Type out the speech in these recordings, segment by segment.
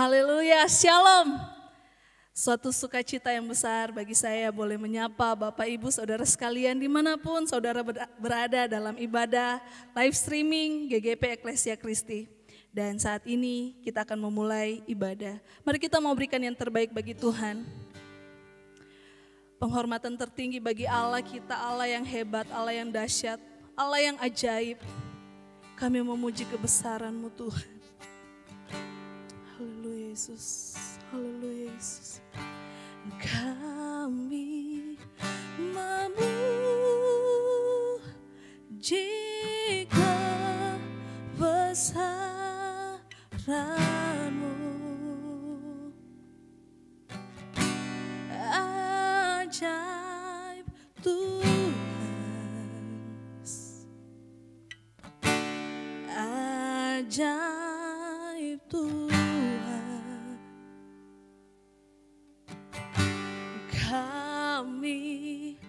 Haleluya, shalom. Suatu sukacita yang besar bagi saya boleh menyapa Bapak Ibu Saudara sekalian dimanapun saudara berada dalam ibadah live streaming GGP Eklesia Kristi. Dan saat ini kita akan memulai ibadah. Mari kita mau berikan yang terbaik bagi Tuhan. Penghormatan tertinggi bagi Allah kita, Allah yang hebat, Allah yang dahsyat, Allah yang ajaib. Kami memuji kebesaran-Mu Tuhan. Haleluya Yesus, haleluya Yesus. Kami memuji kebesaran-Mu, ajaib Tuhan, ajaib Tuhan. Kami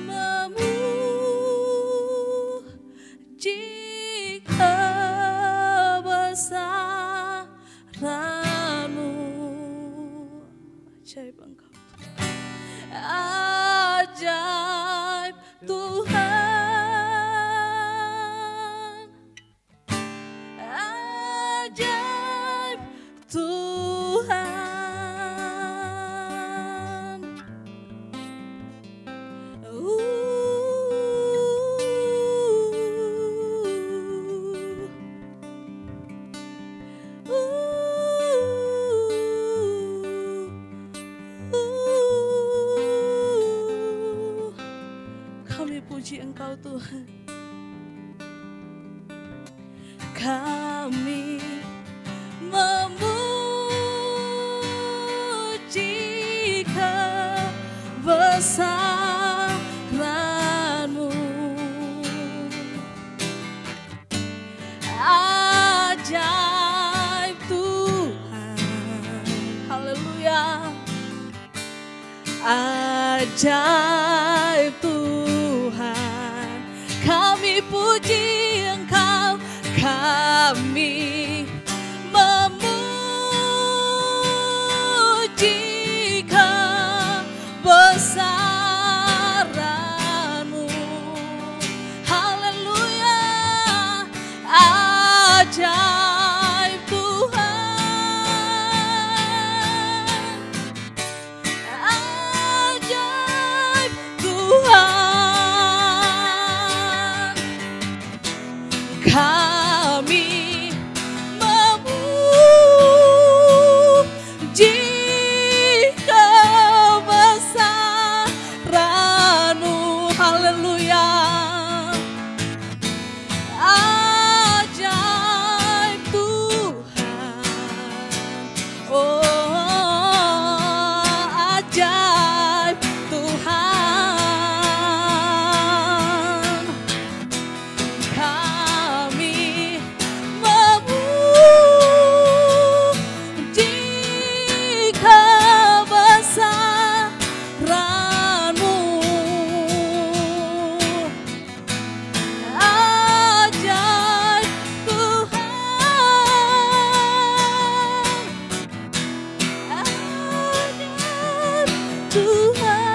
memuji kebesaran-Mu, ajaib Engkau, ajaib Tuhan, ajaib Tuhan. Puji Engkau Tuhan. Kami memuji kebesaran-Mu, ajaib Tuhan. Haleluya, ajaib Tuhan. Kami puji Engkau, kami memuji kebesaran-Mu. Haleluya, ajaib Tuhan, ajaib Tuhan. Kami memuji kebesaran-Mu. Haleluya, ajaib Tuhan. Oh, ajaib Tuhan. Kami memuji kebesaran-Mu, ajaib Tuhan, ajaib Tuhan,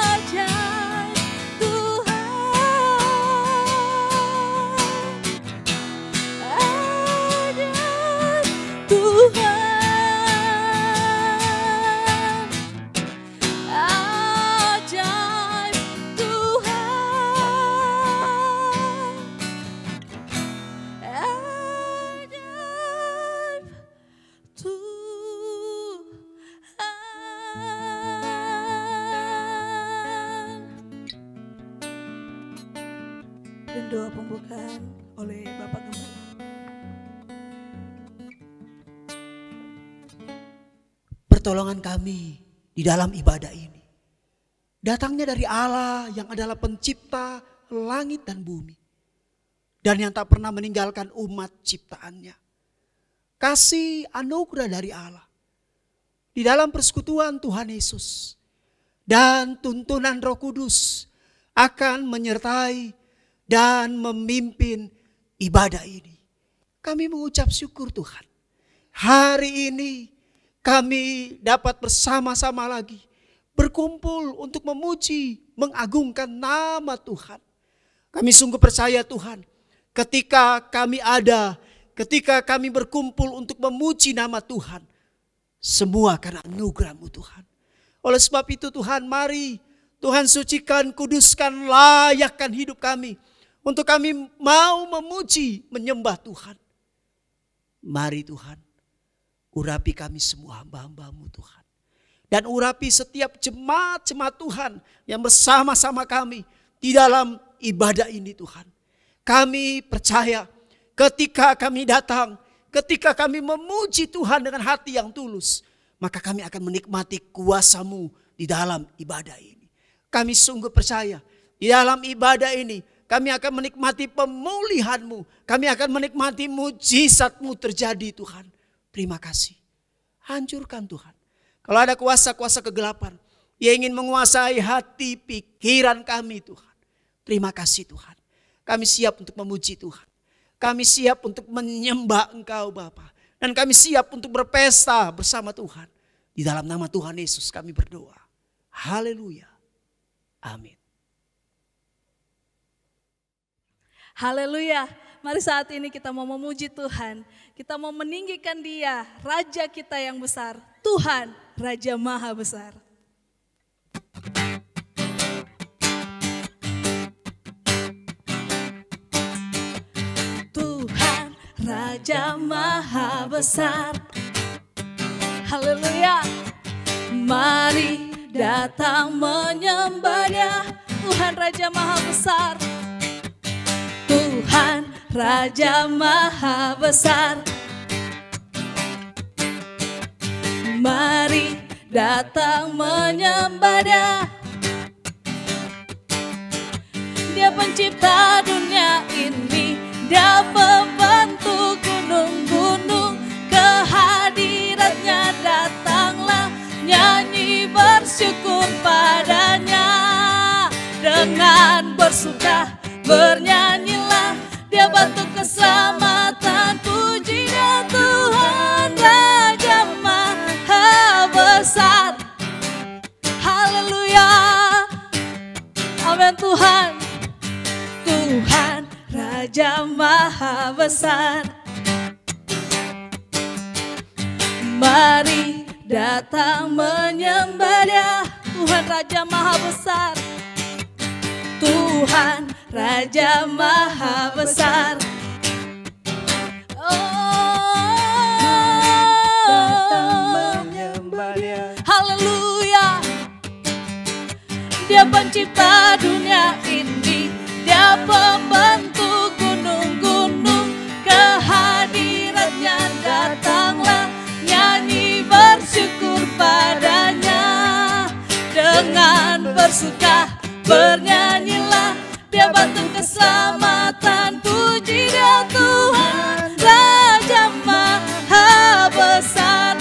ajaib Tuhan, ajaib Tuhan, ajaib Tuhan, ajaib Tuhan. Dan doa pembukaan oleh Bapak Gembala. Pertolongan kami di dalam ibadah ini datangnya dari Allah yang adalah pencipta langit dan bumi, dan yang tak pernah meninggalkan umat ciptaannya. Kasih anugerah dari Allah di dalam persekutuan Tuhan Yesus dan tuntunan Roh Kudus akan menyertai dan memimpin ibadah ini. Kami mengucap syukur Tuhan. Hari ini kami dapat bersama-sama lagi berkumpul untuk memuji, mengagungkan nama Tuhan. Kami sungguh percaya Tuhan, ketika kami ada, ketika kami berkumpul untuk memuji nama Tuhan, semua karena anugerah-Mu Tuhan. Oleh sebab itu Tuhan, mari Tuhan sucikan, kuduskan, layakkan hidup kami. Untuk kami mau memuji, menyembah Tuhan. Mari Tuhan, urapi kami semua hamba-hamba-Mu Tuhan. Dan urapi setiap jemaat-jemaat Tuhan yang bersama-sama kami di dalam ibadah ini Tuhan. Kami percaya ketika kami datang, ketika kami memuji Tuhan dengan hati yang tulus, maka kami akan menikmati kuasa-Mu di dalam ibadah ini. Kami sungguh percaya di dalam ibadah ini kami akan menikmati pemulihan-Mu. Kami akan menikmati mujizat-Mu terjadi Tuhan. Terima kasih. Hancurkan Tuhan. Kalau ada kuasa-kuasa kegelapan yang ingin menguasai hati pikiran kami Tuhan. Terima kasih Tuhan. Kami siap untuk memuji Tuhan. Kami siap untuk menyembah Engkau Bapa. Dan kami siap untuk berpesta bersama Tuhan. Di dalam nama Tuhan Yesus kami berdoa. Haleluya. Amin. Haleluya. Mari saat ini kita mau memuji Tuhan. Kita mau meninggikan Dia, Raja kita yang besar. Tuhan, Raja Maha Besar. Tuhan, Raja Maha Besar. Haleluya. Mari datang menyembah-Nya. Tuhan Raja Maha Besar. Tuhan Raja Maha Besar. Mari datang menyembah-Nya. Dia pencipta dunia ini, Dia pembentuk gunung-gunung. Kehadirat-Nya datanglah, nyanyi bersyukur padanya. Dengan bersuka bernyanyilah, Dia batu keselamatan. Puji Dia Tuhan Raja Maha Besar. Haleluya. Amin Tuhan. Tuhan Raja Maha Besar. Mari datang menyembah Dia. Tuhan Raja Maha Besar. Tuhan Raja Maha Besar. Haleluya. Dia pencipta dunia ini, Dia pembentuk gunung-gunung. Kehadirat-Nya datanglah, nyanyi bersyukur padanya. Dengan bersuka bernyanyilah, Dia batu keselamatan. Puji Dia Tuhan Raja Maha Besar.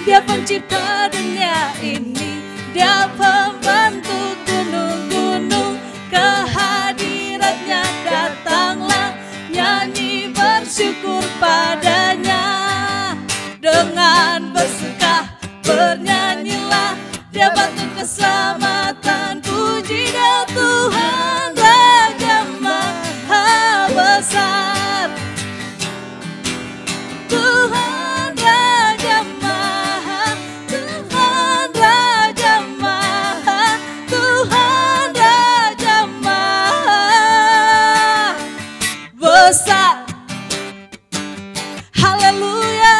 Dia pencipta dunia ini, Dia pembentuk gunung-gunung. Kehadirat-Nya datanglah, nyanyi bersyukur padanya. Dengan bersuka bernyanyilah, Dia batu keselamatan. Puji Dia Tuhan Raja Maha Besar. Tuhan Raja Maha, Tuhan Raja Maha, Tuhan Raja Maha Besar. Haleluya.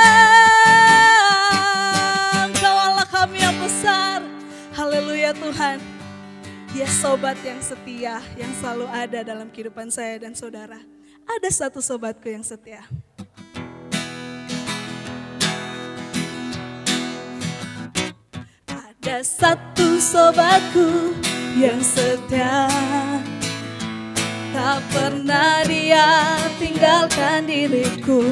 Engkau Allah kami yang besar. Haleluya Tuhan. Dia sobat yang setia, yang selalu ada dalam kehidupan saya dan saudara. Ada satu sobatku yang setia. Ada satu sobatku yang setia, tak pernah Dia tinggalkan diriku.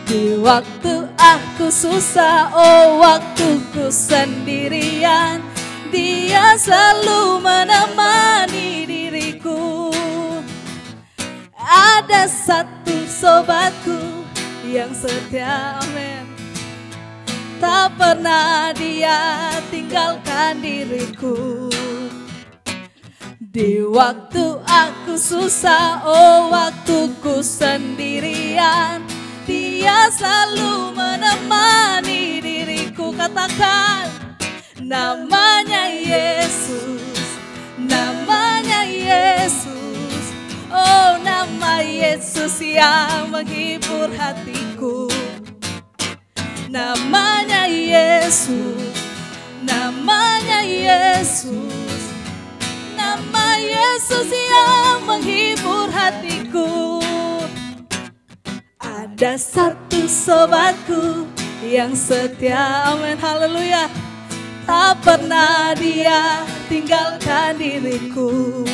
Di waktu aku susah, oh waktuku sendirian, Dia selalu menemani diriku. Ada satu sobatku yang setia, amin. Tak pernah dia tinggalkan diriku. Di waktu aku susah, oh waktuku sendirian, dia selalu menemani diriku. Katakan, namanya Yesus, namanya Yesus. Oh, nama Yesus yang menghibur hatiku. Namanya Yesus, namanya Yesus, nama Yesus yang menghibur hatiku. Ada satu sobatku yang setia, amin, haleluya. Tak pernah dia tinggalkan diriku.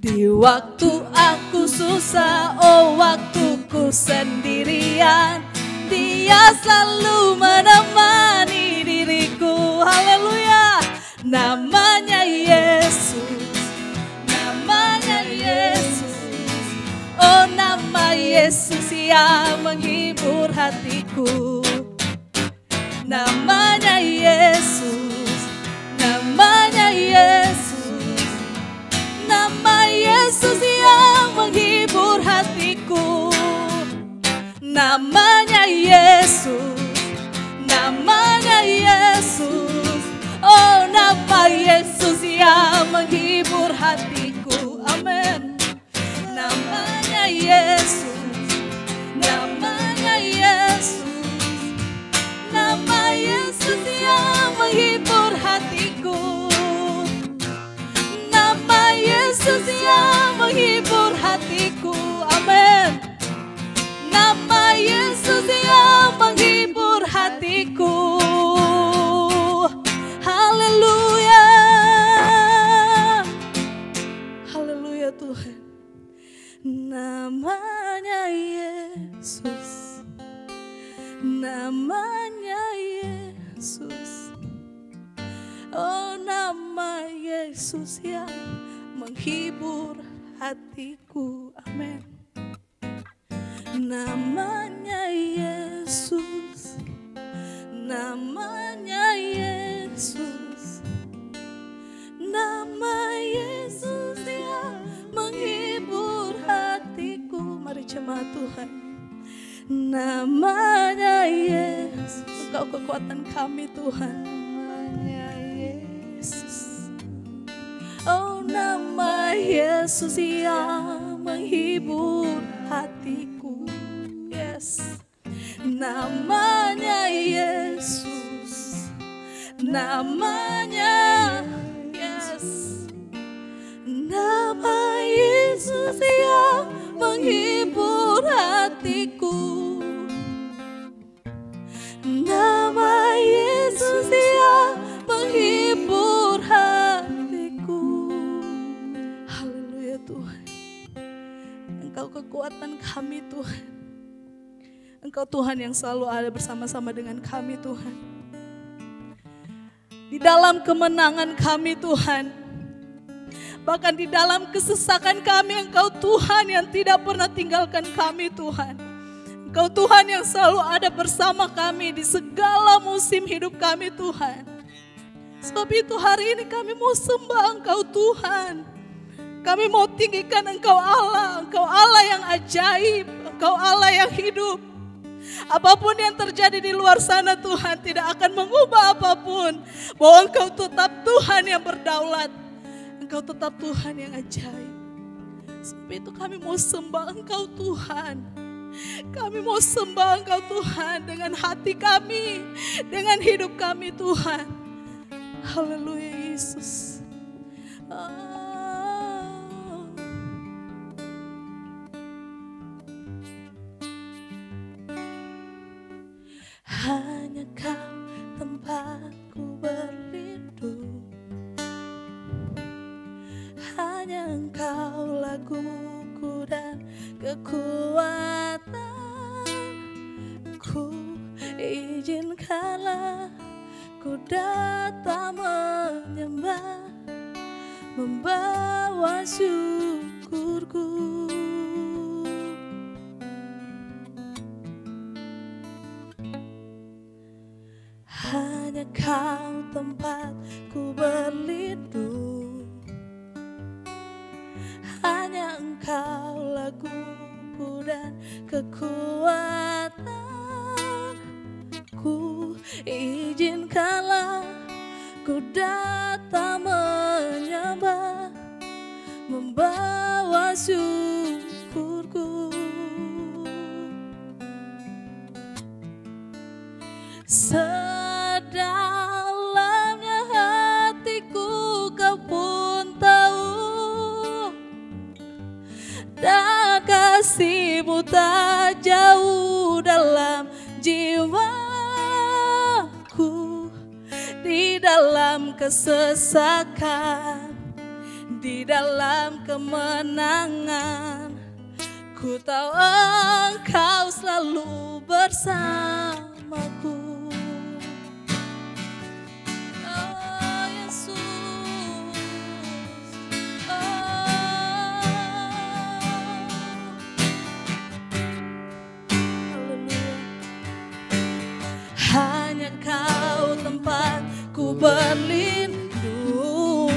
Di waktu aku susah, oh waktuku sendirian, dia selalu menemani diriku. Haleluya. Namanya Yesus, namanya Yesus. Oh, nama Yesus yang menghibur hatiku. Namanya Yesus, namanya Yesus. Nama Yesus yang menghibur hatiku. Namanya Yesus, namanya Yesus. Oh, nama Yesus yang menghibur hatiku. Amin. Namanya Yesus, namanya Yesus. Nama Yesus yang menghibur hatiku. Nama Yesus yang menghibur hatiku. Amin. Nama Yesus yang menghibur hatiku. Haleluya. Haleluya Tuhan. Namanya Yesus, namanya Yesus. Oh, nama Yesus yang menghibur hatiku. Amin. Namanya Yesus, namanya Yesus. Nama Yesus yang menghibur hatiku. Mari jemaat Tuhan. Namanya Yesus, Engkau kekuatan kami Tuhan. Namanya Yesus. Oh, nama Yesus yang menghibur hatiku. Yes. Namanya Yesus, namanya Yes. Nama Yesus yang menghibur hatiku. Nama Yesus yang menghibur hatiku. Haleluya Tuhan. Engkau kekuatan kami Tuhan. Engkau Tuhan yang selalu ada bersama-sama dengan kami Tuhan. Di dalam kemenangan kami Tuhan. Bahkan di dalam kesesakan kami, Engkau Tuhan yang tidak pernah tinggalkan kami Tuhan. Engkau Tuhan yang selalu ada bersama kami di segala musim hidup kami Tuhan. Sebab itu hari ini kami mau sembah Engkau Tuhan. Kami mau tinggikan Engkau Allah yang ajaib, Engkau Allah yang hidup. Apapun yang terjadi di luar sana Tuhan tidak akan mengubah apapun. Bahwa Engkau tetap Tuhan yang berdaulat. Engkau tetap Tuhan yang ajaib. Sebab itu kami mau sembah Engkau Tuhan. Kami mau sembah Engkau Tuhan dengan hati kami, dengan hidup kami Tuhan. Haleluya Yesus. Hanya Kau tempatku berlindung. Hanya Engkau laguku dan kekuatanku. Izinkanlah ku datang menyembah, membawa syukurku. tempatku berlindung. Hanya Engkaulah laguku dan kekuatanku. Izinkanlah ku datang menyembah, membawa syukurku. Sedalamnya hatiku Kau pun tahu, dan kasih-Mu tak jauh dalam jiwaku. Di dalam kesesakan, di dalam kemenangan, ku tahu Engkau selalu bersamaku. Oh Yesus, Haleluya. Hanya Kau tempatku berlindung,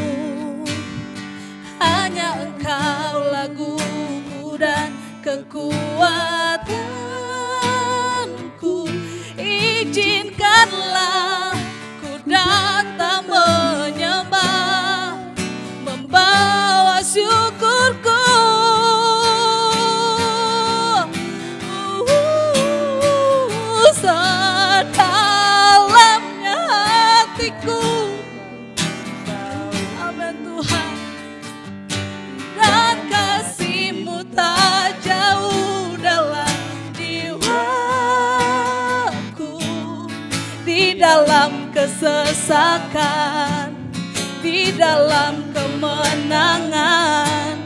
hanya Engkau laguku dan kekuatanku. Izinkanlah ku datang menyembah, membawa syukurku. Sedalamnya hatiku, amin Tuhan, dan kasih-Mu tak jauh dalam jiwaku. Di dalam kesesakan, di dalam kemenangan,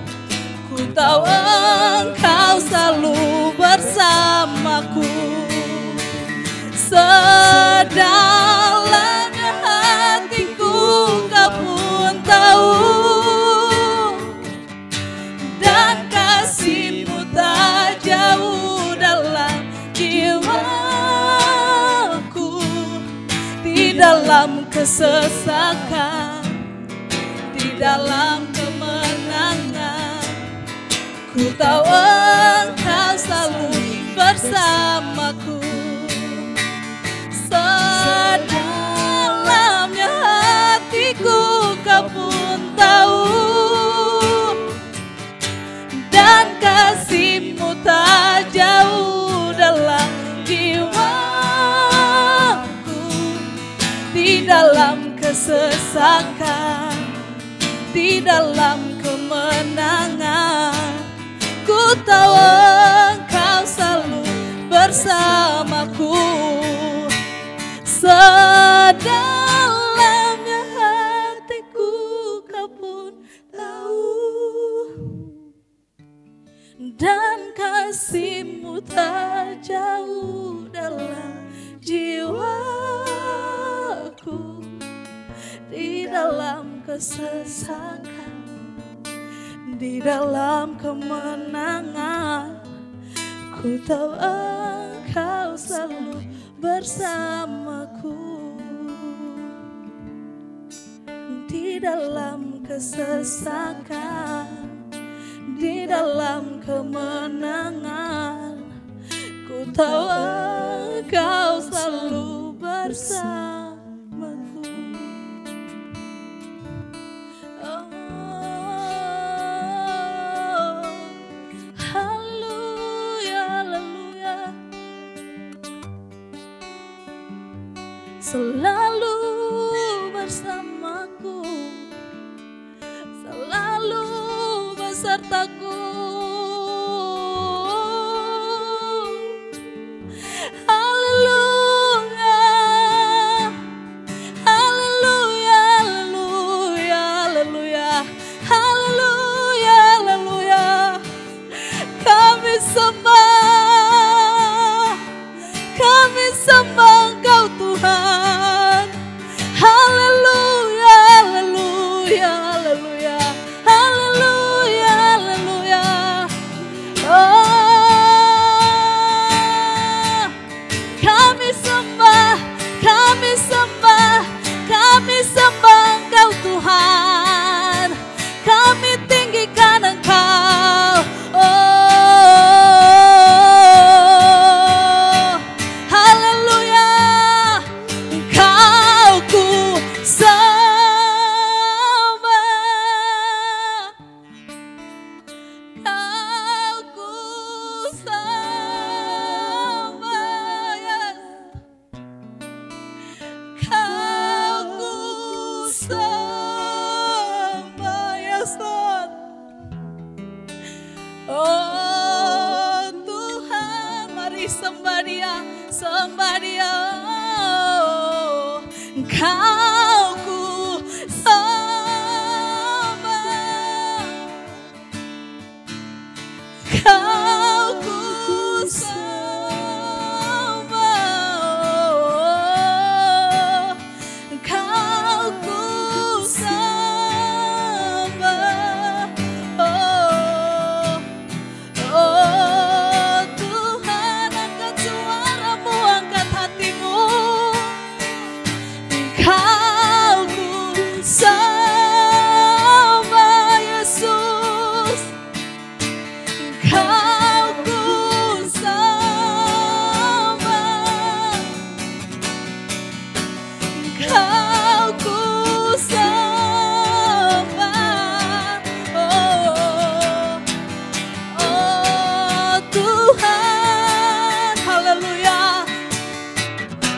ku tahu Engkau selalu bersamaku. Sedalamnya hatiku Kau pun tahu, dan kasih-Mu tak jauh dalam jiwaku. Di dalam kesesakan, di dalam kemenangan, ku tahu Engkau selalu bersamaku. Sedalamnya hatiku Kau pun tahu, dan kasih-Mu tak jauh dalam jiwaku. Di dalam kesesakan, di dalam kemenangan, ku tahu Engkau selalu bersamaku. Sedalamnya hatiku Kau pun tahu, dan kasih-Mu tak jauh dalam jiwaku. Di dalam kesesakan, di dalam kemenangan, ku tahu Engkau selalu bersamaku. Di dalam kesesakan, di dalam kemenangan, ku tahu Engkau selalu bersamaku. Oh, haleluya, haleluya. Selalu bersamaku, selalu besertaku. Haleluya, haleluya, haleluya, haleluya, haleluya, haleluya. Kami sembah, kami sembah Engkau Tuhan. Haleluya, haleluya, haleluya, haleluya, haleluya. Oh, kami sembah, kami sembah, kami Kau ku sembah, Kau ku sembah, Kau ku sembah. Oh Tuhan, angkat suaramu, angkat hatimu. Kau ku sembah Yesus, Kau ku sembah, Kau ku sembah. Oh Tuhan, haleluya,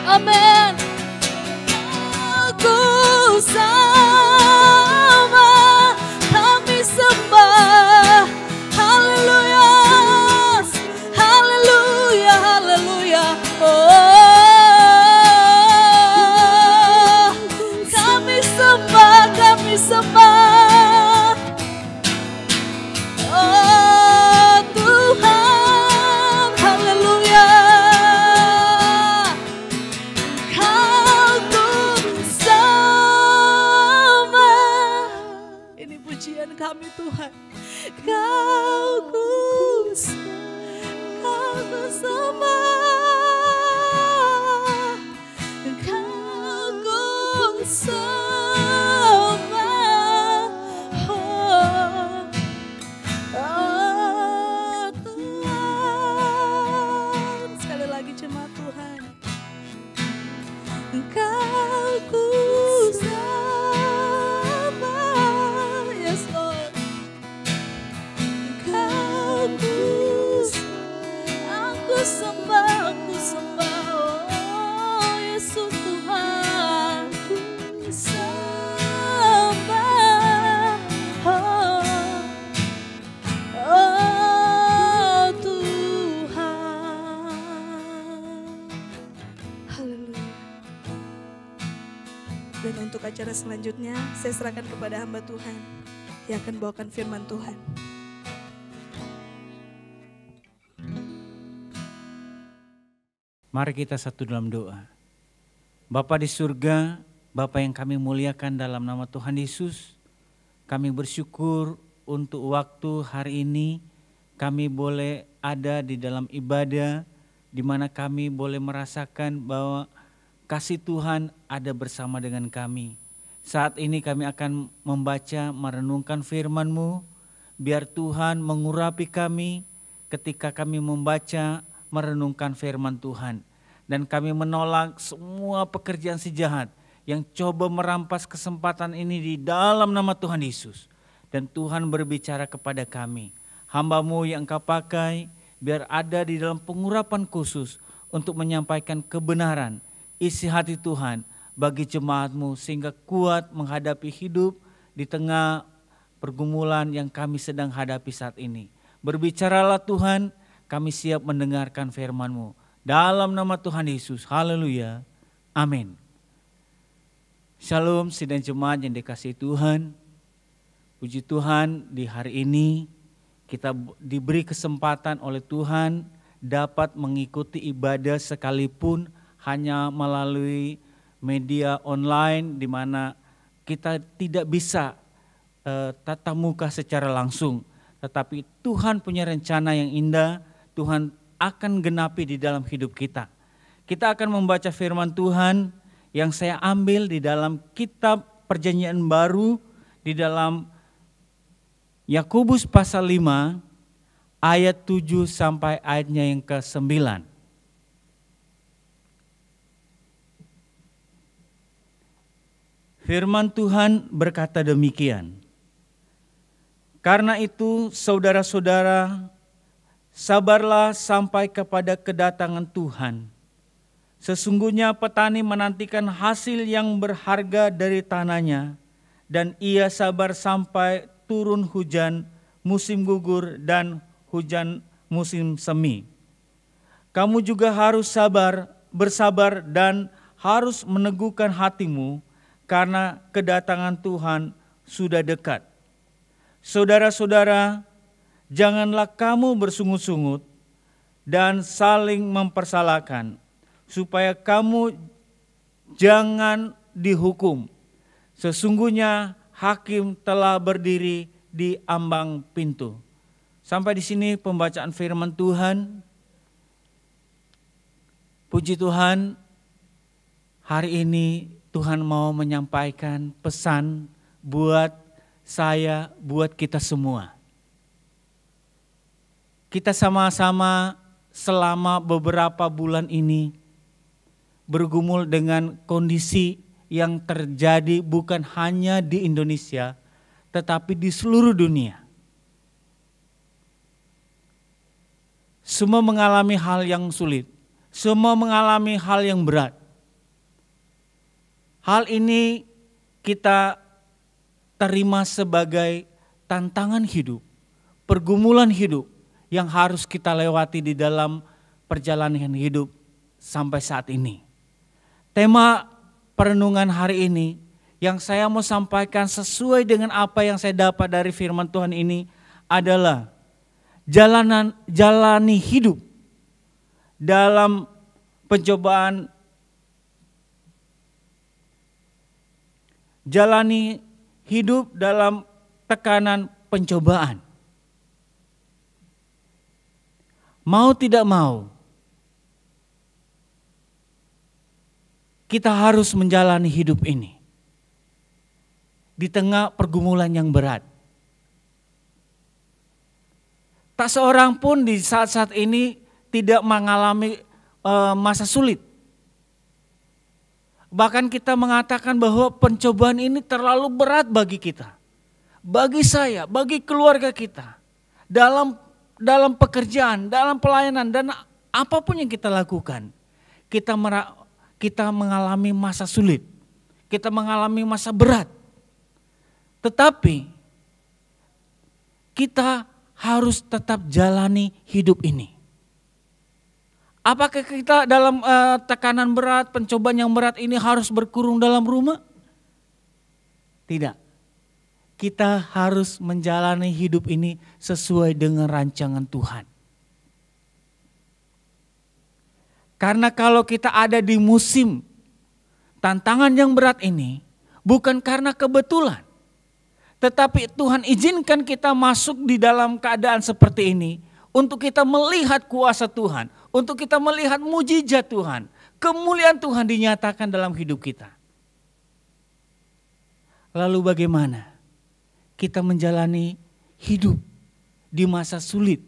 amin. Ku sembah, kami sembah, haleluya, haleluya, haleluya. Oh, kami sembah, kami sembah. Oh Tuhan, haleluya. Kau ku sembah. Ini pujian kami Tuhan. Kau ku sembah, Kau ku sembah. Oh Tuhan, sekali lagi jemaat Tuhan. Kau ku sembah, yes Lord. Kau ku aku sembah, oh Yesus Tuhan. Ku sembah, oh Tuhan. Haleluya. Dan untuk acara selanjutnya, saya serahkan kepada hamba Tuhan yang akan bawakan firman Tuhan. Mari kita satu dalam doa. Bapa di surga, Bapa yang kami muliakan dalam nama Tuhan Yesus, kami bersyukur untuk waktu hari ini kami boleh ada di dalam ibadah, di mana kami boleh merasakan bahwa kasih Tuhan ada bersama dengan kami. Saat ini kami akan membaca, merenungkan firman-Mu, biar Tuhan mengurapi kami ketika kami membaca, merenungkan firman Tuhan. Dan kami menolak semua pekerjaan si jahat yang coba merampas kesempatan ini di dalam nama Tuhan Yesus. Dan Tuhan berbicara kepada kami, hamba-Mu yang Engkau pakai, biar ada di dalam pengurapan khusus untuk menyampaikan kebenaran, isi hati Tuhan bagi jemaat-Mu sehingga kuat menghadapi hidup di tengah pergumulan yang kami sedang hadapi saat ini. Berbicaralah Tuhan, kami siap mendengarkan firman-Mu. Dalam nama Tuhan Yesus, haleluya, amin. Shalom sidang jemaat yang dikasihi Tuhan. Puji Tuhan, di hari ini kita diberi kesempatan oleh Tuhan dapat mengikuti ibadah sekalipun hanya melalui media online, di mana kita tidak bisa tatap muka secara langsung. Tetapi Tuhan punya rencana yang indah, Tuhan akan genapi di dalam hidup kita. Kita akan membaca firman Tuhan yang saya ambil di dalam kitab Perjanjian Baru, di dalam Yakobus pasal 5 ayat 7 sampai ayatnya yang ke-9. Firman Tuhan berkata demikian. Karena itu saudara-saudara, sabarlah sampai kepada kedatangan Tuhan. Sesungguhnya petani menantikan hasil yang berharga dari tanahnya, dan ia sabar sampai turun hujan musim gugur dan hujan musim semi. Kamu juga harus bersabar dan harus meneguhkan hatimu karena kedatangan Tuhan sudah dekat. Saudara-saudara, janganlah kamu bersungut-sungut dan saling mempersalahkan, supaya kamu jangan dihukum. Sesungguhnya hakim telah berdiri di ambang pintu. Sampai di sini pembacaan firman Tuhan. Puji Tuhan, hari ini Tuhan mau menyampaikan pesan buat saya, buat kita semua. Kita sama-sama selama beberapa bulan ini bergumul dengan kondisi yang terjadi bukan hanya di Indonesia, tetapi di seluruh dunia. Semua mengalami hal yang sulit, semua mengalami hal yang berat. Hal ini kita terima sebagai tantangan hidup, pergumulan hidup yang harus kita lewati di dalam perjalanan hidup sampai saat ini. Tema perenungan hari ini yang saya mau sampaikan sesuai dengan apa yang saya dapat dari firman Tuhan ini adalah jalani hidup dalam pencobaan, jalani hidup dalam tekanan pencobaan. Mau tidak mau, kita harus menjalani hidup ini di tengah pergumulan yang berat. Tak seorang pun di saat-saat ini tidak mengalami masa sulit. Bahkan kita mengatakan bahwa pencobaan ini terlalu berat bagi kita, bagi saya, bagi keluarga kita, dalam pekerjaan, dalam pelayanan, dan apapun yang kita lakukan. Kita mengalami masa sulit, kita mengalami masa berat. Tetapi kita harus tetap jalani hidup ini. Apakah kita dalam tekanan berat, pencobaan yang berat ini harus berkurung dalam rumah? Tidak. Kita harus menjalani hidup ini sesuai dengan rancangan Tuhan. Karena kalau kita ada di musim tantangan yang berat ini, bukan karena kebetulan, tetapi Tuhan izinkan kita masuk di dalam keadaan seperti ini untuk kita melihat kuasa Tuhan, untuk kita melihat mujizat Tuhan, kemuliaan Tuhan dinyatakan dalam hidup kita. Lalu bagaimana kita menjalani hidup di masa sulit,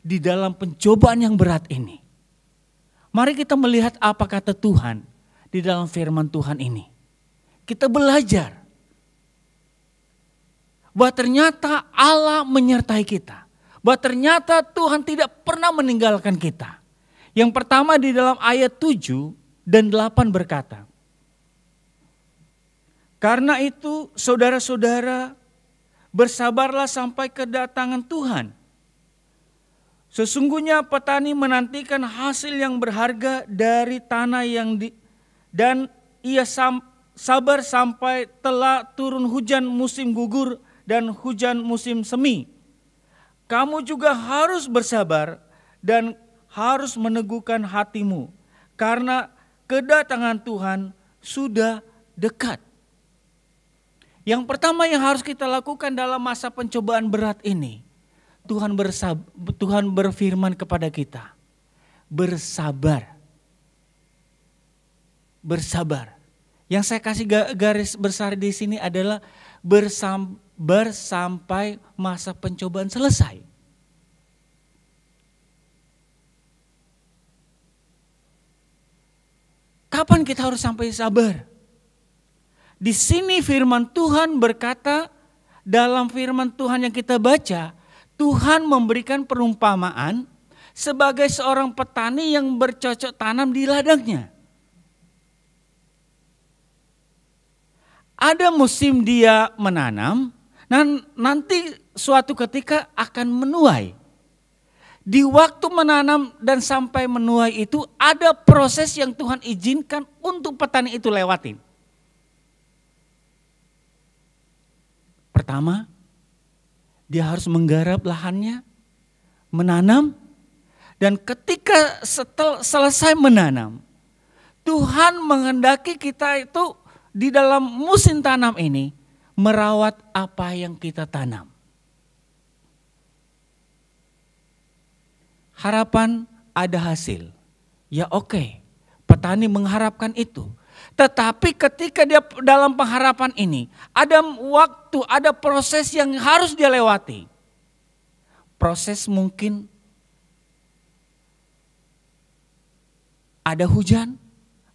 di dalam pencobaan yang berat ini? Mari kita melihat apa kata Tuhan di dalam firman Tuhan ini. Kita belajar bahwa ternyata Allah menyertai kita, bahwa ternyata Tuhan tidak pernah meninggalkan kita. Yang pertama di dalam ayat 7 dan 8 berkata, karena itu saudara-saudara, bersabarlah sampai kedatangan Tuhan. Sesungguhnya petani menantikan hasil yang berharga dari tanah dan ia sabar sampai telah turun hujan musim gugur dan hujan musim semi. Kamu juga harus bersabar dan harus meneguhkan hatimu karena kedatangan Tuhan sudah dekat. Yang pertama yang harus kita lakukan dalam masa pencobaan berat ini, Tuhan berfirman kepada kita, bersabar. Bersabar. Yang saya kasih garis besar di sini adalah bersabar sampai masa pencobaan selesai. Kapan kita harus sampai sabar? Di sini firman Tuhan berkata, dalam firman Tuhan yang kita baca, Tuhan memberikan perumpamaan sebagai seorang petani yang bercocok tanam di ladangnya. Ada musim dia menanam, dan nanti suatu ketika akan menuai. Di waktu menanam dan sampai menuai itu ada proses yang Tuhan izinkan untuk petani itu lewatin. Pertama, dia harus menggarap lahannya, menanam, dan ketika selesai menanam, Tuhan menghendaki kita itu di dalam musim tanam ini merawat apa yang kita tanam. Harapan ada hasil. Ya oke, petani mengharapkan itu. Tetapi ketika dia dalam pengharapan ini, ada waktu, ada proses yang harus dia lewati. Proses mungkin ada hujan,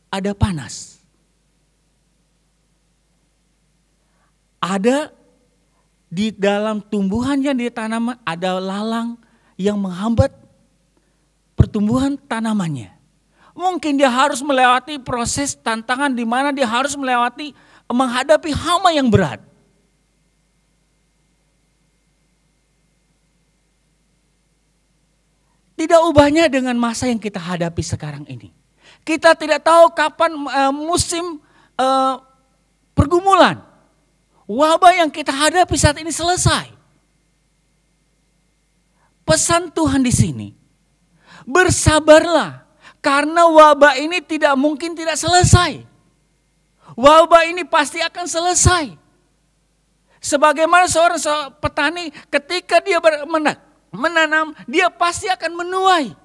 ada panas. Ada di dalam tumbuhan yang ditanam, ada lalang yang menghambat pertumbuhan tanamannya. Mungkin dia harus melewati proses tantangan di mana dia harus menghadapi hama yang berat. Tidak ubahnya dengan masa yang kita hadapi sekarang ini. Kita tidak tahu kapan musim pergumulan. Wabah yang kita hadapi saat ini selesai. Pesan Tuhan di sini, bersabarlah karena wabah ini tidak mungkin tidak selesai. Wabah ini pasti akan selesai. Sebagaimana seorang petani ketika dia menanam, dia pasti akan menuai.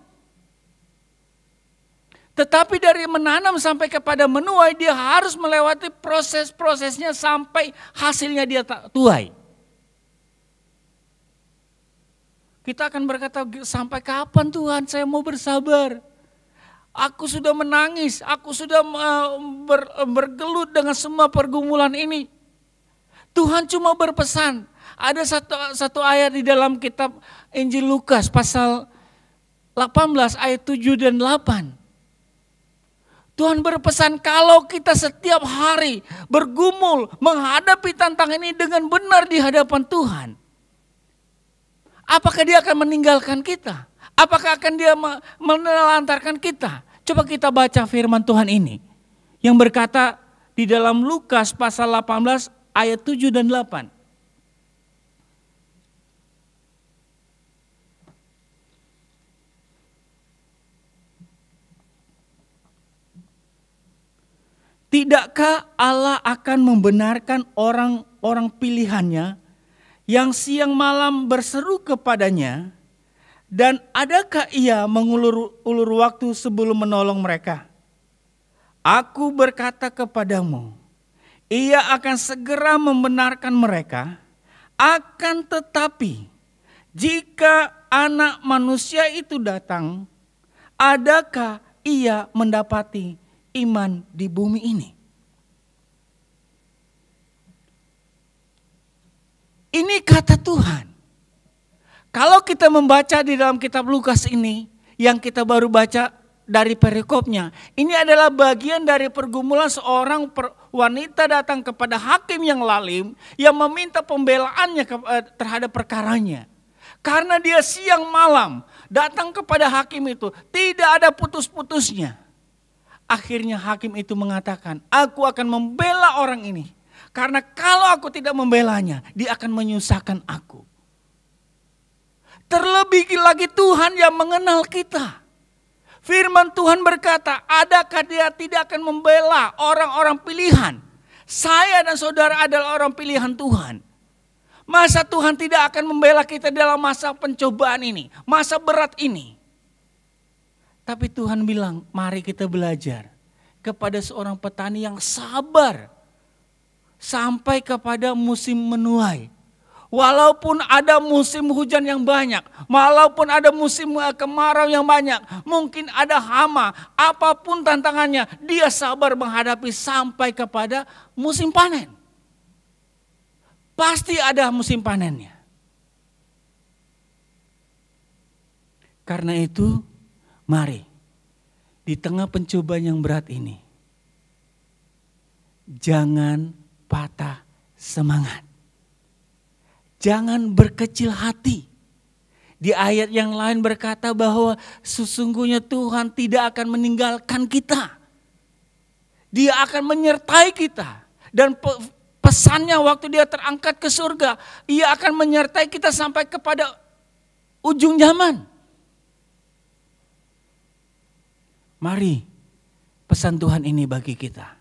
Tetapi dari menanam sampai kepada menuai, dia harus melewati proses-prosesnya sampai hasilnya dia tuai. Kita akan berkata, sampai kapan Tuhan saya mau bersabar? Aku sudah menangis, aku sudah bergelut dengan semua pergumulan ini. Tuhan cuma berpesan. Ada satu ayat di dalam kitab Injil Lukas pasal 18 ayat 7 dan 8. Tuhan berpesan kalau kita setiap hari bergumul menghadapi tantangan ini dengan benar di hadapan Tuhan. Apakah dia akan meninggalkan kita? Apakah akan dia menelantarkan kita? Coba kita baca firman Tuhan ini. Yang berkata di dalam Lukas pasal 18 ayat 7 dan 8. Tidakkah Allah akan membenarkan orang-orang pilihannya yang siang malam berseru kepadanya, dan adakah ia mengulur waktu sebelum menolong mereka? Aku berkata kepadamu, ia akan segera membenarkan mereka. Akan tetapi, jika Anak Manusia itu datang, adakah ia mendapati iman di bumi ini? Ini kata Tuhan. Kalau kita membaca di dalam kitab Lukas ini, yang kita baru baca dari perikopnya, ini adalah bagian dari pergumulan seorang wanita datang kepada hakim yang lalim, yang meminta pembelaannya terhadap perkaranya. Karena dia siang malam datang kepada hakim itu, tidak ada putus-putusnya. Akhirnya hakim itu mengatakan, aku akan membela orang ini. Karena kalau aku tidak membelanya, dia akan menyusahkan aku. Terlebih lagi Tuhan yang mengenal kita. Firman Tuhan berkata, adakah dia tidak akan membela orang-orang pilihan? Saya dan saudara adalah orang pilihan Tuhan. Masa Tuhan tidak akan membela kita dalam masa pencobaan ini, masa berat ini? Tapi Tuhan bilang, mari kita belajar kepada seorang petani yang sabar sampai kepada musim menuai. Walaupun ada musim hujan yang banyak, walaupun ada musim kemarau yang banyak, mungkin ada hama, apapun tantangannya, dia sabar menghadapi sampai kepada musim panen. Pasti ada musim panennya. Karena itu, mari di tengah pencobaan yang berat ini, jangan patah semangat. Jangan berkecil hati. Di ayat yang lain berkata bahwa sesungguhnya Tuhan tidak akan meninggalkan kita. Dia akan menyertai kita. Dan pesannya waktu dia terangkat ke surga, ia akan menyertai kita sampai kepada ujung zaman. Mari pesan Tuhan ini bagi kita.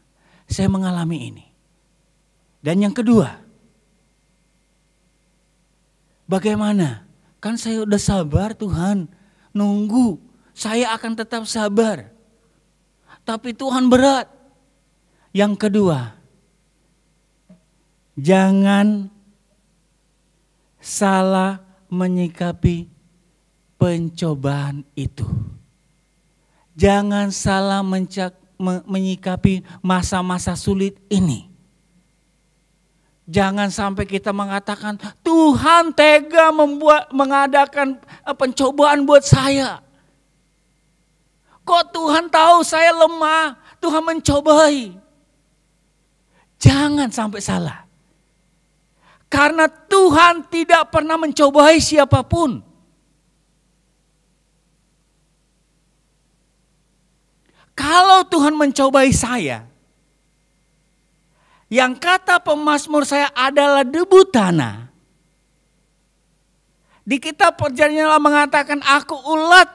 Saya mengalami ini. Dan yang kedua, bagaimana? Kan saya udah sabar Tuhan, nunggu. Saya akan tetap sabar. Tapi Tuhan berat. Yang kedua, jangan salah menyikapi pencobaan itu. Jangan salah menyikapi masa-masa sulit ini. Jangan sampai kita mengatakan Tuhan tega mengadakan pencobaan buat saya. Kok Tuhan tahu saya lemah, Tuhan mencobai. Jangan sampai salah. Karena Tuhan tidak pernah mencobai siapapun. Kalau Tuhan mencobai saya, yang kata pemazmur saya adalah debu tanah. Di kitab Perjanjian Lama mengatakan aku ulat.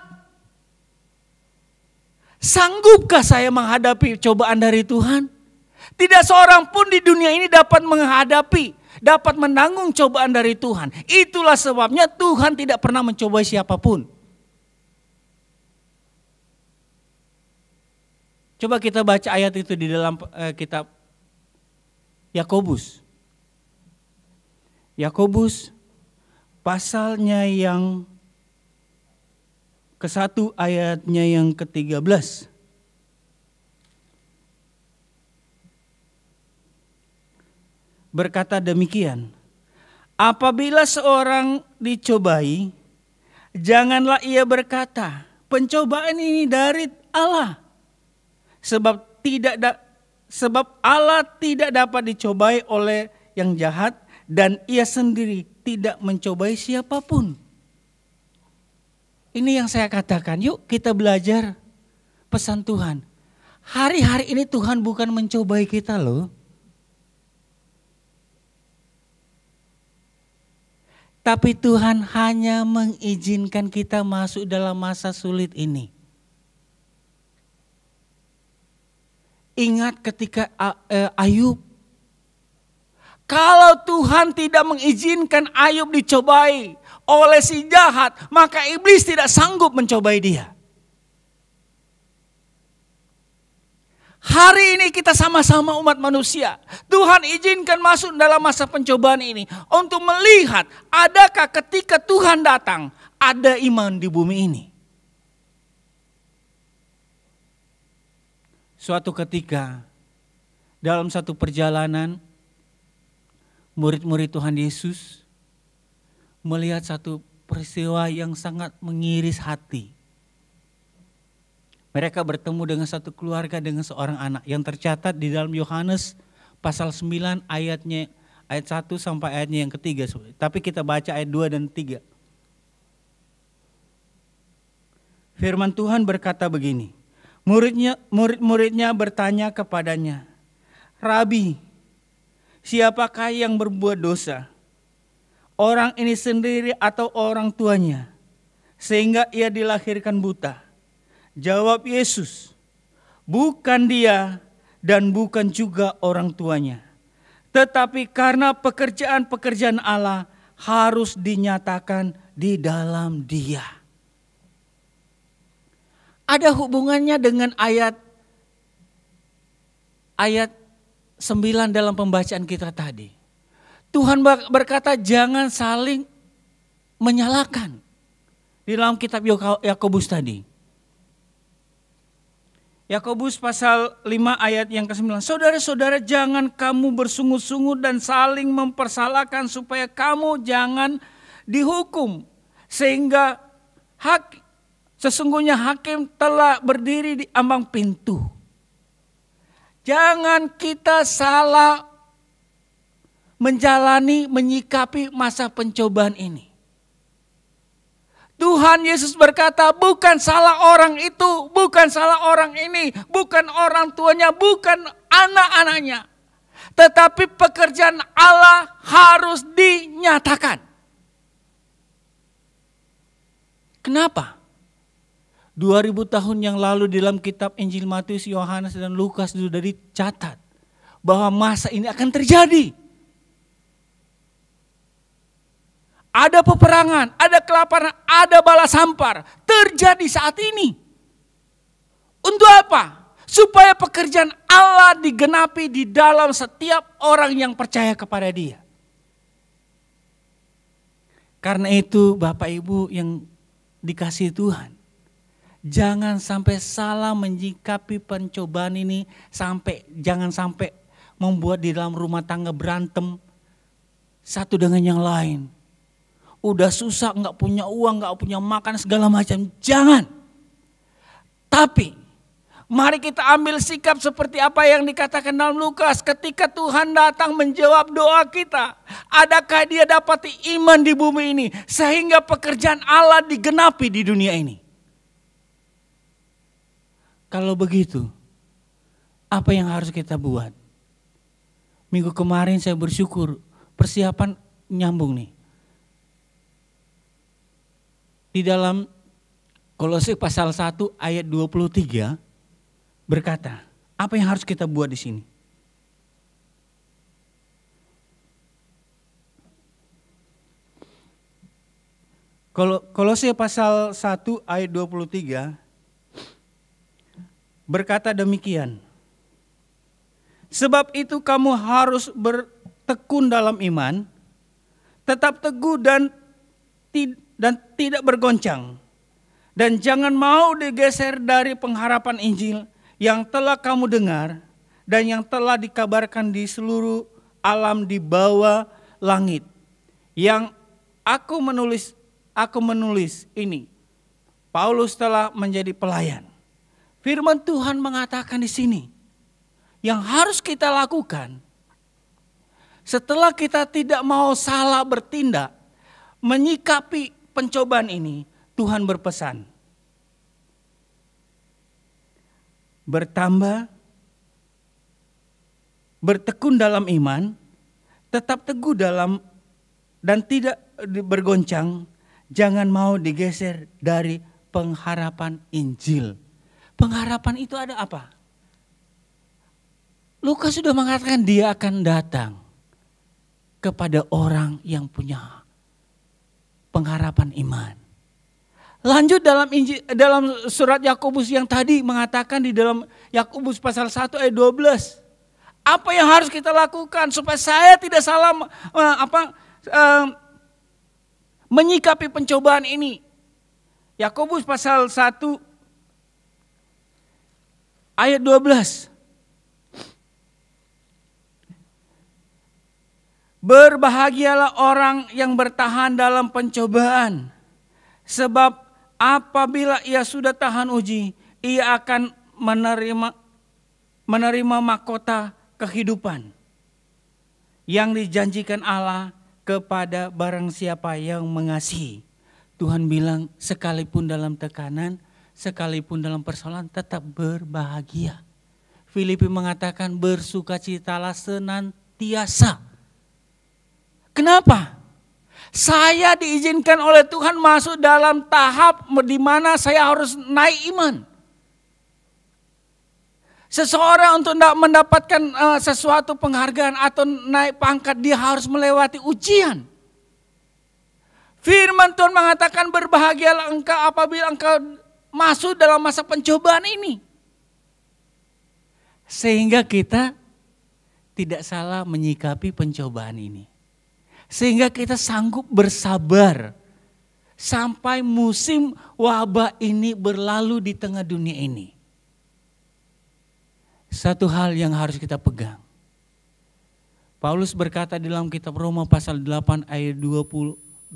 Sanggupkah saya menghadapi cobaan dari Tuhan? Tidak seorang pun di dunia ini dapat menghadapi, dapat menanggung cobaan dari Tuhan. Itulah sebabnya Tuhan tidak pernah mencobai siapapun. Coba kita baca ayat itu di dalam kitab Yakobus. Yakobus pasalnya yang ke-1 ayatnya yang ke-13. Berkata demikian, apabila seorang dicobai, janganlah ia berkata, pencobaan ini dari Allah. Sebab Allah tidak dapat dicobai oleh yang jahat dan ia sendiri tidak mencobai siapapun. Ini yang saya katakan, yuk kita belajar pesan Tuhan. Hari-hari ini Tuhan bukan mencobai kita loh. Tapi Tuhan hanya mengizinkan kita masuk dalam masa sulit ini. Ingat ketika Ayub. Kalau Tuhan tidak mengizinkan Ayub dicobai oleh si jahat, maka iblis tidak sanggup mencobai dia. Hari ini kita sama-sama umat manusia. Tuhan izinkan masuk dalam masa pencobaan ini untuk melihat adakah ketika Tuhan datang ada iman di bumi ini. Suatu ketika dalam satu perjalanan murid-murid Tuhan Yesus melihat satu peristiwa yang sangat mengiris hati. Mereka bertemu dengan satu keluarga dengan seorang anak yang tercatat di dalam Yohanes pasal 9 ayat 1 sampai ayatnya yang ketiga. Tapi kita baca ayat 2 dan 3. Firman Tuhan berkata begini. Murid-muridnya bertanya kepadanya, Rabi, siapakah yang berbuat dosa? Orang ini sendiri atau orang tuanya? Sehingga ia dilahirkan buta. Jawab Yesus, bukan dia dan bukan juga orang tuanya. Tetapi karena pekerjaan-pekerjaan Allah harus dinyatakan di dalam dia. Ada hubungannya dengan ayat 9 dalam pembacaan kita tadi. Tuhan berkata jangan saling menyalahkan. Di dalam kitab Yakobus tadi. Yakobus pasal 5 ayat yang ke-9. Saudara-saudara jangan kamu bersungut-sungut dan saling mempersalahkan supaya kamu jangan dihukum. Sehingga sesungguhnya hakim telah berdiri di ambang pintu. Jangan kita salah menyikapi masa pencobaan ini. Tuhan Yesus berkata, bukan salah orang itu, bukan salah orang ini, bukan orang tuanya, bukan anak-anaknya. Tetapi pekerjaan Allah harus dinyatakan. Kenapa? 2000 tahun yang lalu dalam kitab Injil Matius, Yohanes, dan Lukas sudah dicatat bahwa masa ini akan terjadi. Ada peperangan, ada kelaparan, ada bala sampar terjadi saat ini. Untuk apa? Supaya pekerjaan Allah digenapi di dalam setiap orang yang percaya kepada Dia. Karena itu Bapak Ibu yang dikasihi Tuhan, jangan sampai salah menyikapi pencobaan ini, jangan sampai membuat di dalam rumah tangga berantem satu dengan yang lain. Udah susah, nggak punya uang, nggak punya makan, segala macam. Jangan. Tapi mari kita ambil sikap seperti apa yang dikatakan dalam Lukas. Ketika Tuhan datang menjawab doa kita, adakah Dia dapati iman di bumi ini sehingga pekerjaan Allah digenapi di dunia ini? Kalau begitu, apa yang harus kita buat? Minggu kemarin saya bersyukur, persiapan nyambung nih. Di dalam Kolose pasal 1 ayat 23 berkata, apa yang harus kita buat di sini? Kolose pasal 1 ayat 23 berkata demikian. Sebab itu kamu harus bertekun dalam iman, tetap teguh dan tidak bergoncang. Dan jangan mau digeser dari pengharapan Injil yang telah kamu dengar dan yang telah dikabarkan di seluruh alam di bawah langit. Yang aku menulis ini. Paulus telah menjadi pelayan. Firman Tuhan mengatakan di sini, yang harus kita lakukan setelah kita tidak mau salah bertindak, menyikapi pencobaan ini, Tuhan berpesan, bertambah, bertekun dalam iman, tetap teguh dalam dan tidak bergoncang, jangan mau digeser dari pengharapan Injil. Pengharapan itu ada apa? Lukas sudah mengatakan Dia akan datang kepada orang yang punya pengharapan iman. Lanjut dalam surat Yakobus yang tadi mengatakan di dalam Yakobus pasal 1 ayat 12. Apa yang harus kita lakukan supaya saya tidak salah menyikapi pencobaan ini? Yakobus pasal 1 ayat 12. Berbahagialah orang yang bertahan dalam pencobaan, sebab apabila ia sudah tahan uji, ia akan menerima mahkota kehidupan yang dijanjikan Allah kepada barang siapa yang mengasihi. Tuhan bilang sekalipun dalam tekanan, sekalipun dalam persoalan tetap berbahagia. Filipi mengatakan bersukacitalah senantiasa. Kenapa? Saya diizinkan oleh Tuhan masuk dalam tahap di mana saya harus naik iman. Seseorang untuk mendapatkan sesuatu penghargaan atau naik pangkat, dia harus melewati ujian. Firman Tuhan mengatakan berbahagialah engkau apabila engkau masuk dalam masa pencobaan ini. Sehingga kita tidak salah menyikapi pencobaan ini. Sehingga kita sanggup bersabar sampai musim wabah ini berlalu di tengah dunia ini. Satu hal yang harus kita pegang. Paulus berkata di dalam kitab Roma pasal 8 ayat 28.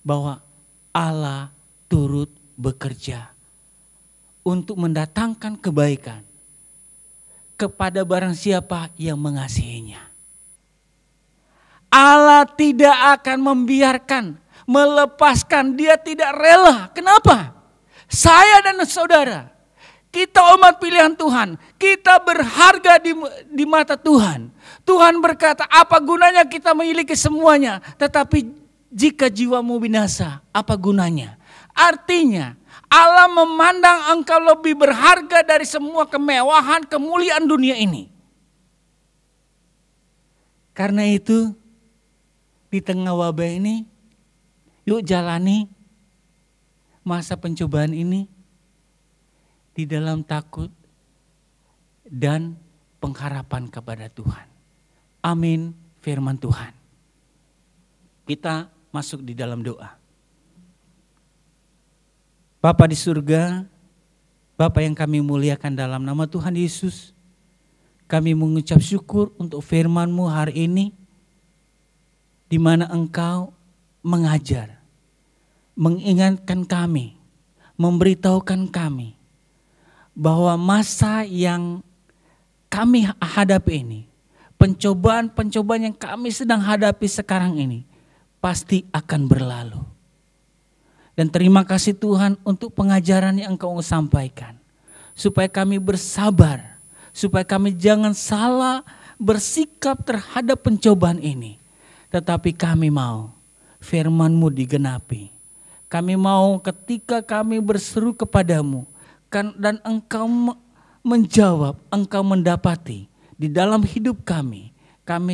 Bahwa Allah turut bekerja untuk mendatangkan kebaikan kepada barang siapa yang mengasihinya. Allah tidak akan membiarkan melepaskan, dia tidak rela. Kenapa? Saya dan saudara, kita umat pilihan Tuhan, kita berharga di mata Tuhan. Tuhan berkata, apa gunanya kita memiliki semuanya, tetapi jika jiwamu binasa, apa gunanya? Artinya, Allah memandang engkau lebih berharga dari semua kemewahan, kemuliaan dunia ini. Karena itu, di tengah wabah ini, yuk jalani masa pencobaan ini di dalam takut dan pengharapan kepada Tuhan. Amin, firman Tuhan. Kita masuk di dalam doa. Bapa di surga, Bapa yang kami muliakan dalam nama Tuhan Yesus, kami mengucap syukur untuk firman-Mu hari ini, di mana Engkau mengajar, mengingatkan kami, memberitahukan kami, bahwa masa yang kami hadapi ini, pencobaan-pencobaan yang kami sedang hadapi sekarang ini, pasti akan berlalu. Dan terima kasih Tuhan untuk pengajaran yang Engkau sampaikan. Supaya kami bersabar, supaya kami jangan salah bersikap terhadap pencobaan ini. Tetapi kami mau firman-Mu digenapi. Kami mau ketika kami berseru kepadamu dan Engkau menjawab, Engkau mendapati di dalam hidup kami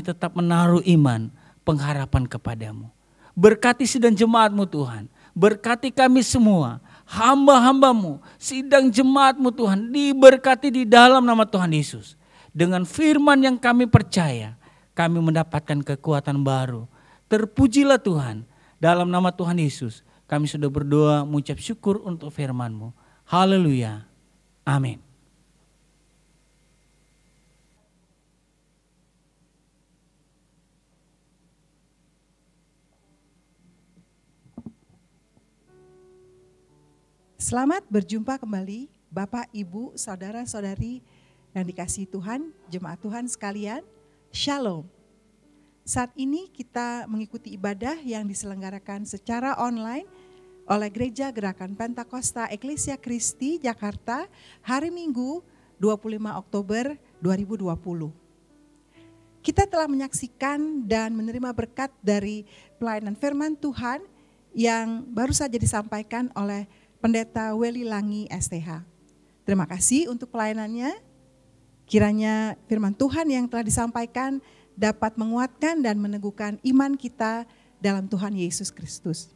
tetap menaruh iman, pengharapan kepadamu. Berkati sidang jemaat-Mu Tuhan, berkati kami semua, hamba-hamba-Mu, sidang jemaat-Mu Tuhan, diberkati di dalam nama Tuhan Yesus. Dengan firman yang kami percaya, kami mendapatkan kekuatan baru. Terpujilah Tuhan, dalam nama Tuhan Yesus, kami sudah berdoa mengucap syukur untuk firman-Mu. Haleluya, amin. Selamat berjumpa kembali Bapak, Ibu, Saudara-saudari yang dikasihi Tuhan, jemaat Tuhan sekalian, Shalom. Saat ini kita mengikuti ibadah yang diselenggarakan secara online oleh Gereja Gerakan Pentakosta Eklesia Kristi Jakarta hari Minggu 25 Oktober 2020. Kita telah menyaksikan dan menerima berkat dari pelayanan firman Tuhan yang baru saja disampaikan oleh Pendeta Weli Langi STH. Terima kasih untuk pelayanannya. Kiranya firman Tuhan yang telah disampaikan dapat menguatkan dan meneguhkan iman kita dalam Tuhan Yesus Kristus.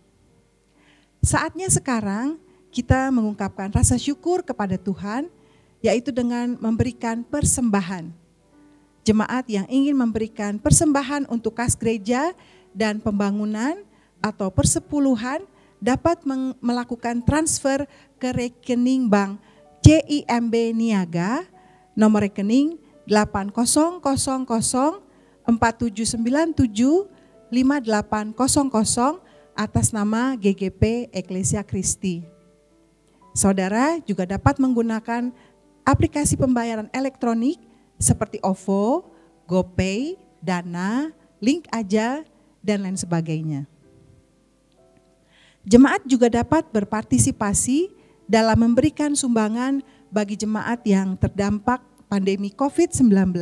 Saatnya sekarang kita mengungkapkan rasa syukur kepada Tuhan, yaitu dengan memberikan persembahan. Jemaat yang ingin memberikan persembahan untuk kas gereja dan pembangunan atau persepuluhan dapat melakukan transfer ke rekening bank CIMB Niaga, nomor rekening 800047975800 atas nama GGP Eklesia Kristi. Saudara juga dapat menggunakan aplikasi pembayaran elektronik seperti OVO, GoPay, Dana, Link Aja, dan lain sebagainya. Jemaat juga dapat berpartisipasi dalam memberikan sumbangan bagi jemaat yang terdampak pandemi COVID-19,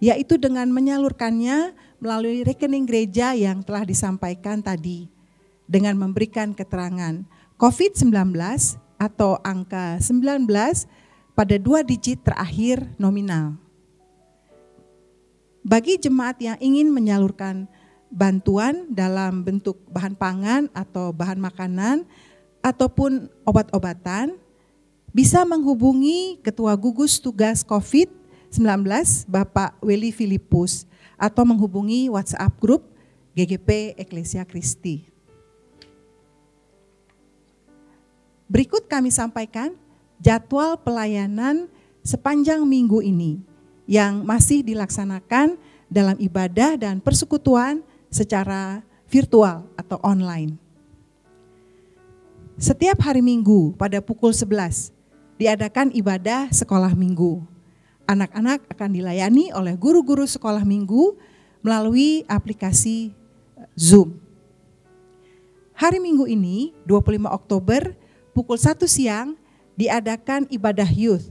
yaitu dengan menyalurkannya melalui rekening gereja yang telah disampaikan tadi, dengan memberikan keterangan COVID-19 atau angka 19 pada 2 digit terakhir nominal. Bagi jemaat yang ingin menyalurkan bantuan dalam bentuk bahan pangan atau bahan makanan ataupun obat-obatan, bisa menghubungi Ketua Gugus Tugas COVID-19 Bapak Weli Filipus atau menghubungi WhatsApp grup GGP Eklesia Kristi. Berikut kami sampaikan jadwal pelayanan sepanjang minggu ini yang masih dilaksanakan dalam ibadah dan persekutuan secara virtual atau online. Setiap hari Minggu pada pukul 11 diadakan ibadah sekolah minggu. Anak-anak akan dilayani oleh guru-guru sekolah minggu melalui aplikasi Zoom. Hari Minggu ini, 25 Oktober, pukul 1 siang, diadakan ibadah youth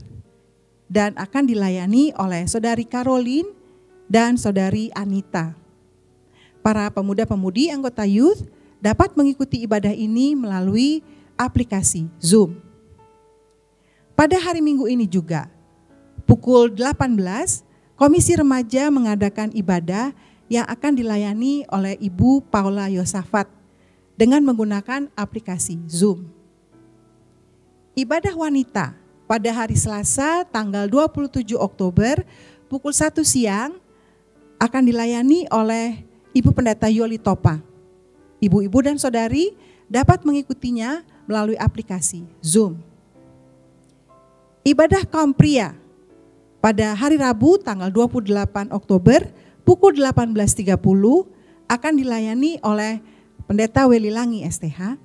dan akan dilayani oleh Saudari Caroline dan Saudari Anita. Para pemuda-pemudi anggota youth dapat mengikuti ibadah ini melalui aplikasi Zoom. Pada hari Minggu ini juga, pukul 18, Komisi Remaja mengadakan ibadah yang akan dilayani oleh Ibu Paula Yosafat dengan menggunakan aplikasi Zoom. Ibadah wanita pada hari Selasa tanggal 27 Oktober pukul 1 siang akan dilayani oleh Ibu Pendeta Yoli Topa. Ibu-ibu dan saudari dapat mengikutinya melalui aplikasi Zoom. Ibadah kaum pria pada hari Rabu tanggal 28 Oktober pukul 18.30 akan dilayani oleh Pendeta Weli Langi STH.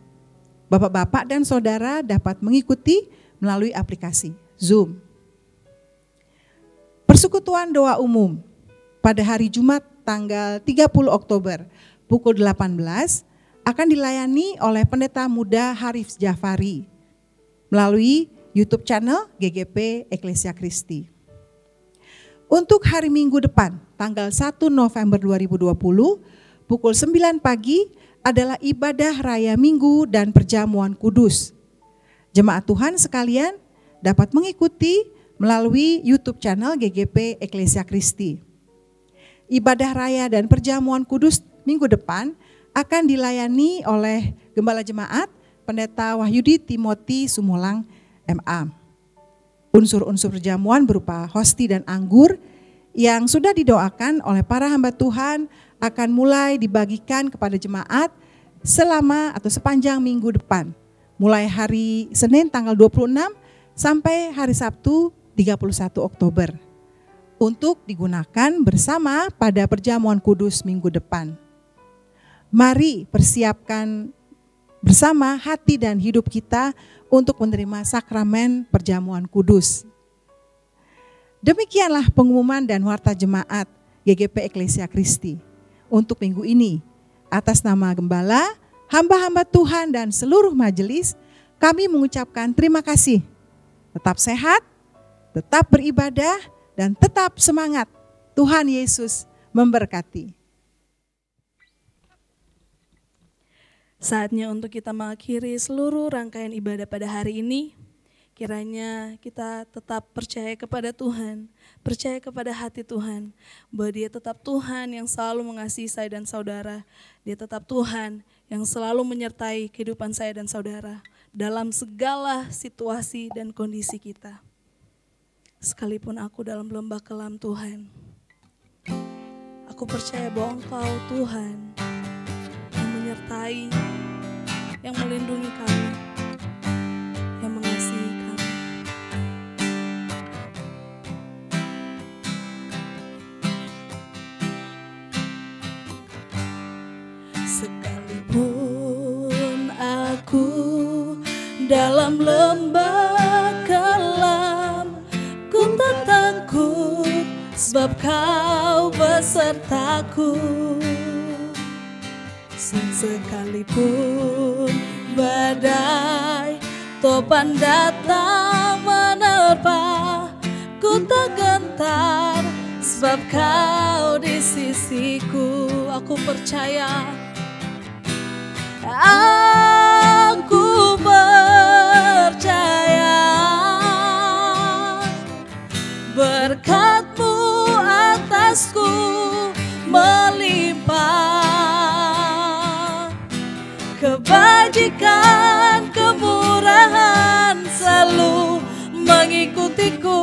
Bapak-bapak dan saudara dapat mengikuti melalui aplikasi Zoom. Persekutuan doa umum pada hari Jumat tanggal 30 Oktober pukul 18 akan dilayani oleh Pendeta Muda Harif Jafari melalui YouTube channel GGP Eklesia Kristi. Untuk hari Minggu depan tanggal 1 November 2020 pukul 9 pagi adalah ibadah raya Minggu dan perjamuan kudus. Jemaat Tuhan sekalian dapat mengikuti melalui YouTube channel GGP Eklesia Kristi. Ibadah raya dan perjamuan kudus minggu depan akan dilayani oleh Gembala Jemaat Pendeta Wahyudi Timoti Sumulang MA. Unsur-unsur perjamuan berupa hosti dan anggur yang sudah didoakan oleh para hamba Tuhan akan mulai dibagikan kepada jemaat selama atau sepanjang minggu depan. Mulai hari Senin tanggal 26 sampai hari Sabtu 31 Oktober. Untuk digunakan bersama pada perjamuan kudus minggu depan. Mari persiapkan bersama hati dan hidup kita untuk menerima sakramen perjamuan kudus. Demikianlah pengumuman dan warta jemaat GGP Eklesia Kristi untuk minggu ini. Atas nama Gembala, hamba-hamba Tuhan dan seluruh majelis, kami mengucapkan terima kasih. Tetap sehat, tetap beribadah, dan tetap semangat. Tuhan Yesus memberkati. Saatnya untuk kita mengakhiri seluruh rangkaian ibadah pada hari ini. Kiranya kita tetap percaya kepada Tuhan, percaya kepada hati Tuhan, bahwa Dia tetap Tuhan yang selalu mengasihi saya dan saudara. Dia tetap Tuhan yang selalu menyertai kehidupan saya dan saudara dalam segala situasi dan kondisi kita. Sekalipun aku dalam lembah kelam Tuhan, aku percaya bahwa Engkau Tuhan yang menyertai, yang melindungi kami, yang mengasihi kami. Sekalipun aku dalam lembah kelam, ku tak takut sebab Kau besertaku. Sekalipun badai topan datang menerpa, ku tak gentar sebab Kau di sisiku. Aku percaya, aku percaya berkat-Mu atasku melimpah, kebajikan, kemurahan selalu mengikutiku.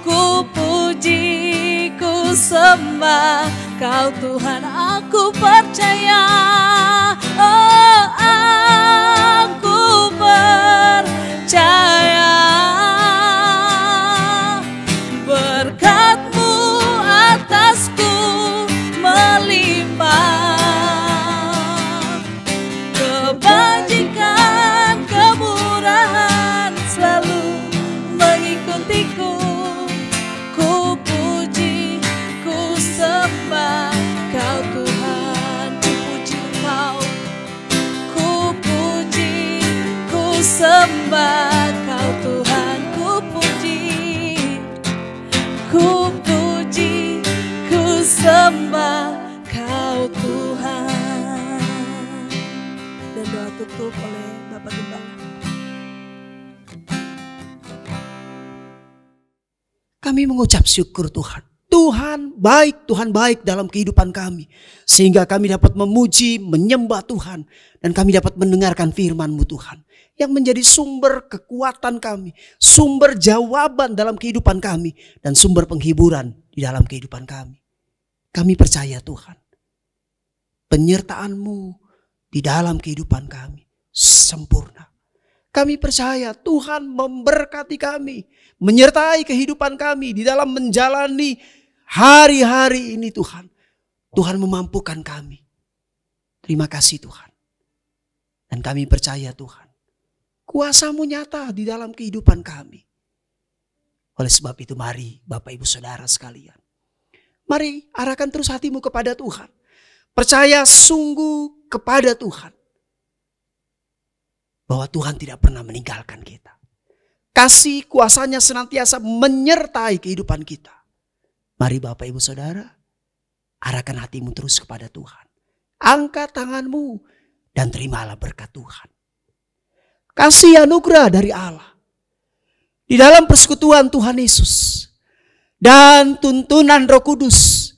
Ku puji, ku sembah Kau Tuhan, aku percaya. Oh, aku percaya berkat-Mu atasku melimpah, kebajikan, kemurahan selalu mengikutiku. Ku puji, ku sembah Kau Tuhan, ku puji ditutup oleh Bapak Gembala. Kami mengucap syukur Tuhan. Tuhan baik dalam kehidupan kami. Sehingga kami dapat memuji, menyembah Tuhan. Dan kami dapat mendengarkan firman-Mu Tuhan. Yang menjadi sumber kekuatan kami. Sumber jawaban dalam kehidupan kami. Dan sumber penghiburan di dalam kehidupan kami. Kami percaya Tuhan. Penyertaan-Mu di dalam kehidupan kami sempurna. Kami percaya Tuhan memberkati kami. Menyertai kehidupan kami di dalam menjalani hari-hari ini Tuhan. Tuhan memampukan kami. Terima kasih Tuhan. Dan kami percaya Tuhan. Kuasa-Mu nyata di dalam kehidupan kami. Oleh sebab itu mari Bapak Ibu Saudara sekalian. Mari arahkan terus hatimu kepada Tuhan. Percaya sungguh kepada Tuhan. Bahwa Tuhan tidak pernah meninggalkan kita. Kasih kuasa-Nya senantiasa menyertai kehidupan kita. Mari Bapak Ibu Saudara, arahkan hatimu terus kepada Tuhan. Angkat tanganmu dan terimalah berkat Tuhan. Kasih anugerah dari Allah. Di dalam persekutuan Tuhan Yesus. Dan tuntunan Roh Kudus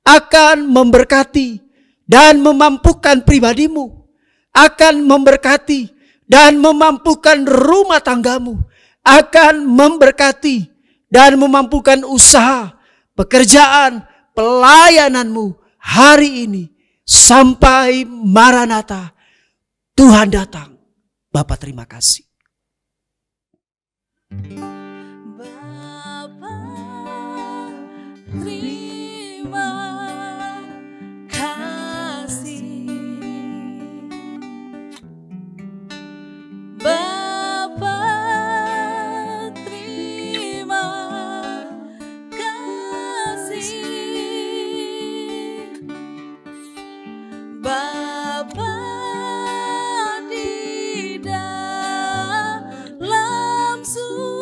akan memberkati dan memampukan pribadimu. Akan memberkati dan memampukan rumah tanggamu. Akan memberkati dan memampukan usaha, pekerjaan, pelayananmu hari ini sampai Maranatha. Tuhan datang. Bapa terima kasih. Bapa terima kasih. Bapa terima kasih. Bapa di dalam surga,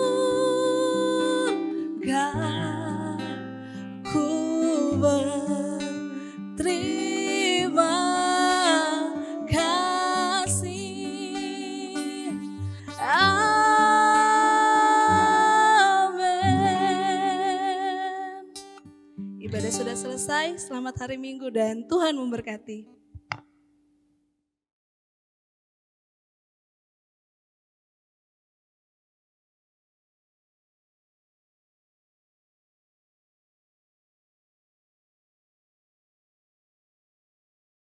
ku berterima kasih. Amin. Ibadah sudah selesai. Selamat hari Minggu dan Tuhan memberkati.